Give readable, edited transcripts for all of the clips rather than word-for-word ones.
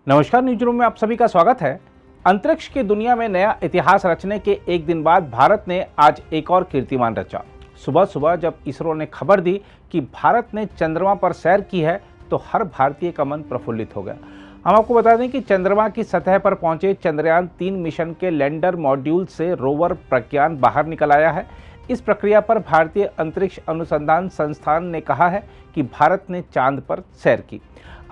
नमस्कार, news room में आप सभी का स्वागत है। अंतरिक्ष की दुनिया में नया इतिहास रचने के एक दिन बाद भारत ने आज एक और कीर्तिमान रचा। सुबह सुबह जब इसरो ने खबर दी कि भारत ने चंद्रमा पर सैर की है तो हर भारतीय का मन प्रफुल्लित हो गया। हम आपको बता दें कि चंद्रमा की सतह पर पहुंचे चंद्रयान-3 मिशन के लैंडर मॉड्यूल से रोवर प्रज्ञान बाहर निकल आया है। इस प्रक्रिया पर भारतीय अंतरिक्ष अनुसंधान संस्थान ने कहा है कि भारत ने चांद पर सैर की।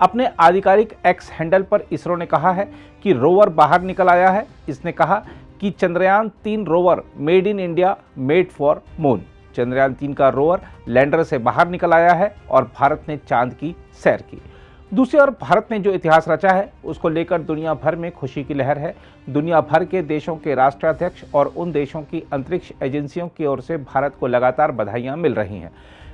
अपने आधिकारिक एक्स हैंडल पर इसरो ने कहा है कि रोवर बाहर निकल आया है। इसने कहा कि Chandrayaan-3 rover made in India, made for moon. Chandrayaan-3 का रोवर लैंडर से बाहर निकल आया है और भारत ने चांद की सैर की। दूसरी ओर भारत ने जो इतिहास रचा है उसको लेकर दुनिया भर में खुशी की लहर है। दुनिया भर के देशों के राष्ट्राध्यक्ष और उन देशों की अंतरिक्ष एजेंसियों की ओर से भारत को लगातार बधाइयां मिल रही हैं।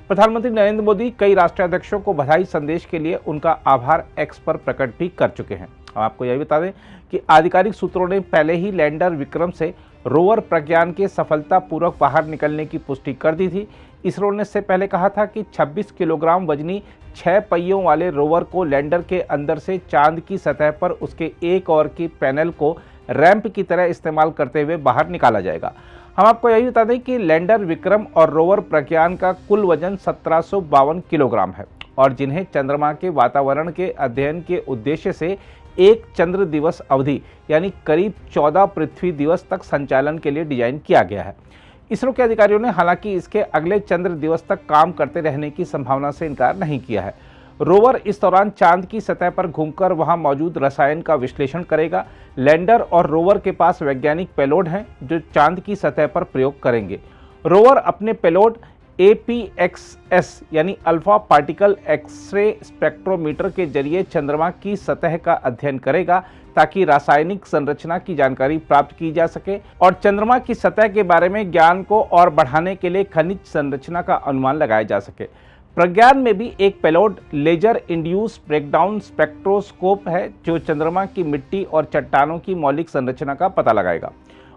प्रधानमंत्री नरेंद्र मोदी कई राष्ट्राध्यक्षों को बधाई संदेश के लिए उनका आभार एक्स पर प्रकट भी कर चुके हैं। हम आपको यह बता दें कि आधिकारिक सूत्रों ने पहले ही लैंडर विक्रम से रोवर प्रज्ञान के सफलतापूर्वक बाहर निकलने की पुष्टि कर दी थी। इसरो ने इससे पहले कहा था कि 26 किलोग्राम वजनी 6 पहियों वाले रोवर को लैंडर के अंदर से चांद की सतह पर उसके एक और की पैनल को रैंप की तरह इस्तेमाल करते हुए बाहर निकाला जाएगा। हम आपको यही बता दें कि लैंडर विक्रम और रोवर प्रज्ञान का कुल वजन 1752 किलोग्राम है और जिन्हें चंद्रमा के वातावरण के अध्ययन के उद्देश्य से एक चंद्र दिवस अवधि यानी करीब 14 पृथ्वी दिवस तक संचालन के लिए डिजाइन किया गया है। इसरो के अधिकारियों ने हालांकि इसके अगले चंद्र दिवस तक काम करते रहने की संभावना से इनकार नहीं किया है। रोवर इस दौरान चांद की सतह पर घूमकर वहां मौजूद रसायन का विश्लेषण करेगा। लैंडर और रोवर के पास वैज्ञानिक पेलोड हैं जो चांद की सतह पर प्रयोग करेंगे। रोवर अपने पेलोड APXS यानी अल्फा पार्टिकल एक्सरे स्पेक्ट्रोमीटर के जरिए चंद्रमा की सतह का अध्ययन करेगा ताकि रासायनिक संरचना की जानकारी प्राप्त की जा सके और चंद्रमा की सतह के बारे में ज्ञान को और बढ़ाने के लिए खनिज संरचना का अनुमान लगाया जा सके। प्रज्ञान में भी एक payload laser induce breakdown spectroscope है जो चंद्रमा की मिट्टी और चट्टानों की मौलिक संरचना का पता लगाएगा।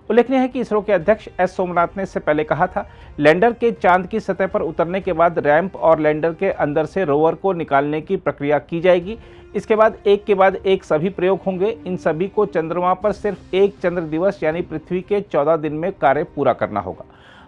उल्लेखनीय है कि इसरो के अध्यक्ष एस सोमनाथ ने इससे पहले कहा था लैंडर के चांद की सतह पर उतरने के बाद रैंप और लैंडर के अंदर से रोवर को निकालने की प्रक्रिया की जाएगी। इसके बाद एक के बाद एक सभी प्रयोग होंगे। इन सभी को चंद्रमा पर सिर्फ एक चंद्र दिवस यानी पृथ्वी के 14 दिन में कार्य पूरा करना होगा।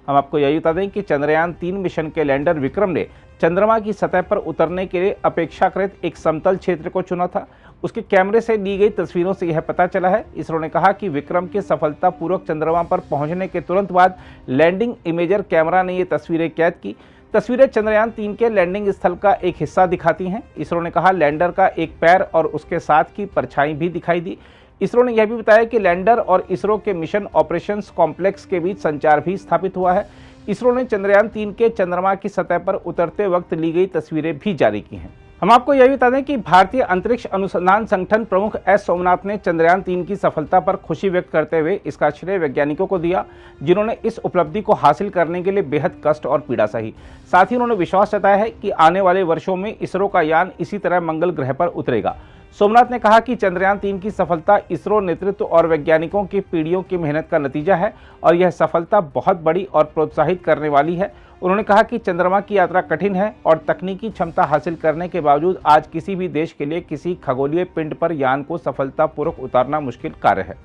हम आपको यही बता दें कि चंद्रयान-3 मिशन के लैंडर विक्रम ने चंद्रमा की सतह पर उतरने के लिए अपेक्षाकृत एक समतल क्षेत्र को चुना था। उसके कैमरे से ली गई तस्वीरों से यह पता चला है। इसरो ने कहा कि विक्रम के सफलतापूर्वक चंद्रमा पर पहुंचने के तुरंत बाद लैंडिंग इमेजर कैमरा ने ये तस्वीरें कैद की। तस्वीरें चंद्रयान-3 के लैंडिंग स्थल का एक हिस्सा दिखाती हैं। इसरो ने कहा लैंडर का एक पैर और उसके साथ की परछाई भी दिखाई दी। इसरो ने यह भी बताया कि लैंडर और इसरो के मिशन ऑपरेशंस कॉम्प्लेक्स के बीच संचार भी स्थापित हुआ है। इसरो ने चंद्रयान-3 के चंद्रमा की सतह पर उतरते वक्त ली गई तस्वीरें भी जारी की हैं। हम आपको यह भी बता दें कि भारतीय अंतरिक्ष अनुसंधान संगठन प्रमुख एस सोमनाथ ने चंद्रयान-3 की सफलता पर खुशी व्यक्त करते हुए इसका श्रेय वैज्ञानिकों को दिया जिन्होंने इस उपलब्धि को हासिल करने के लिए बेहद कष्ट और पीड़ा सही। साथ ही उन्होंने विश्वास जताया है कि आने वाले वर्षों में इसरो का यान इसी तरह मंगल ग्रह पर उतरेगा। सोमनाथ ने कहा कि चंद्रयान-3 की सफलता इसरो नेतृत्व और वैज्ञानिकों की पीढ़ियों की मेहनत का नतीजा है और यह सफलता बहुत बड़ी और प्रोत्साहित करने वाली है। उन्होंने कहा कि चंद्रमा की यात्रा कठिन है और तकनीकी क्षमता हासिल करने के बावजूद आज किसी भी देश के लिए किसी खगोलीय पिंड पर यान को सफलतापूर्वक उतारना मुश्किल कार्य है।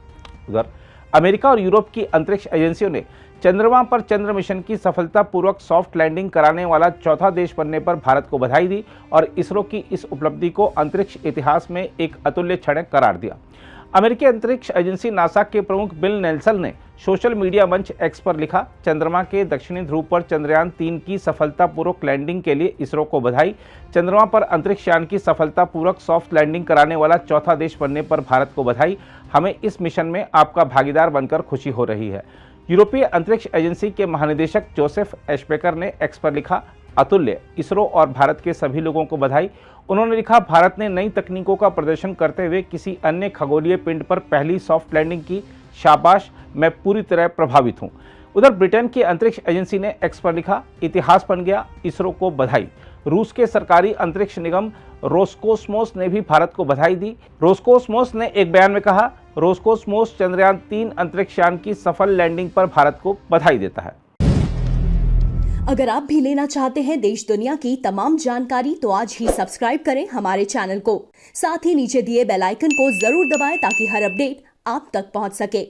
उधर अमेरिका और यूरोप की अंतरिक्ष एजेंसियों ने चंद्रमा पर चंद्र मिशन की सफलतापूर्वक सॉफ्ट लैंडिंग कराने वाला चौथा देश बनने पर भारत को बधाई दी और इसरो की इस उपलब्धि को अंतरिक्ष इतिहास में एक अतुल्य क्षण करार दिया। अमेरिकी अंतरिक्ष एजेंसी नासा के प्रमुख बिल नेल्सन ने सोशल मीडिया मंच एक्स पर लिखा, चंद्रमा के दक्षिणी ध्रुव पर चंद्रयान-3 की सफलतापूर्वक लैंडिंग के लिए इसरो को बधाई। चंद्रमा पर अंतरिक्ष यान की सफलतापूर्वक सॉफ्ट लैंडिंग कराने वाला चौथा देश बनने पर भारत को बधाई। हमें इस मिशन में आपका भागीदार बनकर खुशी हो रही है। यूरोपीय अंतरिक्ष एजेंसी के महानिदेशक जोसेफ एशपेकर ने एक्स पर लिखा, अतुल्य, इसरो और भारत के सभी लोगों को बधाई। उन्होंने लिखा, भारत ने नई तकनीकों का प्रदर्शन करते हुए किसी अन्य खगोलीय पिंड पर पहली सॉफ्ट लैंडिंग की। शाबाश, मैं पूरी तरह प्रभावित हूं। उधर ब्रिटेन की अंतरिक्ष एजेंसी ने एक्स पर लिखा, इतिहास बन गया, इसरो को बधाई। रूस के सरकारी अंतरिक्ष निगम रोस्कोस्मोस ने भी भारत को बधाई दी। रोस्कोस्मोस ने एक बयान में कहा, रोस्कोस्मोस चंद्रयान-3 अंतरिक्ष यान की सफल लैंडिंग पर भारत को बधाई देता है। अगर आप भी लेना चाहते हैं देश दुनिया की तमाम जानकारी तो आज ही सब्सक्राइब करें हमारे चैनल को। साथ ही नीचे दिए बेल आइकन को जरूर दबाएं ताकि हर अपडेट आप तक पहुंच सके।